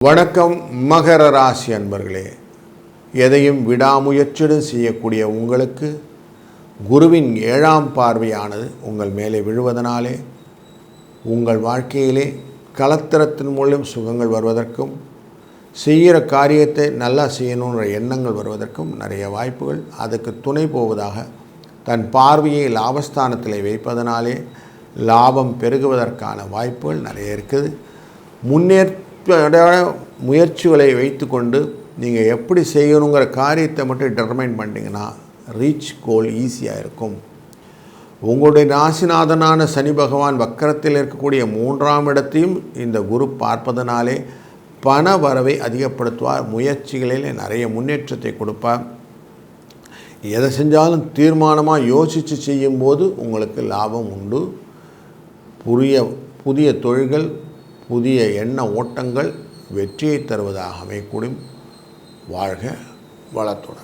வணக்கம் மகர ராசி அன்பர்களே. எதையும் விடாமுயற்சியுடன் செய்யக்கூடிய உங்களுக்கு குருவின் 7ஆம் பார்வையானது உங்கள் மேலே விழுவதனாலே உங்கள் வாழ்க்கையிலே கலத்திரத்தின் மூலம் சுகங்கள் வருவதற்கும் செய்கிற காரியத்தை நல்லா செய்யணுன்ற எண்ணங்கள் வருவதற்கும் நிறைய வாய்ப்புகள் அதுக்கு துணை போவதாக தன் பார்வையை லாபஸ்தானத்தில் வைப்பதனாலே லாபம் பெருகுவதற்கான வாய்ப்புகள் நிறைய இருக்குது. முயற்சிகளை வைத்துக்கொண்டு நீங்கள் எப்படி செய்யணுங்கிற காரியத்தை மட்டும் டிட்டர்மைன் பண்ணிங்கன்னா ரீச் கோல் ஈஸியாக இருக்கும். உங்களுடைய ராசிநாதனான சனி பகவான் வக்கரத்தில் இருக்கக்கூடிய 3ஆம் இடத்தையும் இந்த குரு பார்ப்பதனாலே பண வரவை அதிகப்படுத்துவார். முயற்சிகளில் நிறைய முன்னேற்றத்தை கொடுப்பார். எதை செஞ்சாலும் தீர்மானமாக யோசித்து செய்யும்போது உங்களுக்கு லாபம் உண்டு. புதிய தொழில்கள் புதிய எண்ண ஓட்டங்கள் வெற்றியை தருவதாக அமையக்கூடும். வாழ்க வளத்துடன்.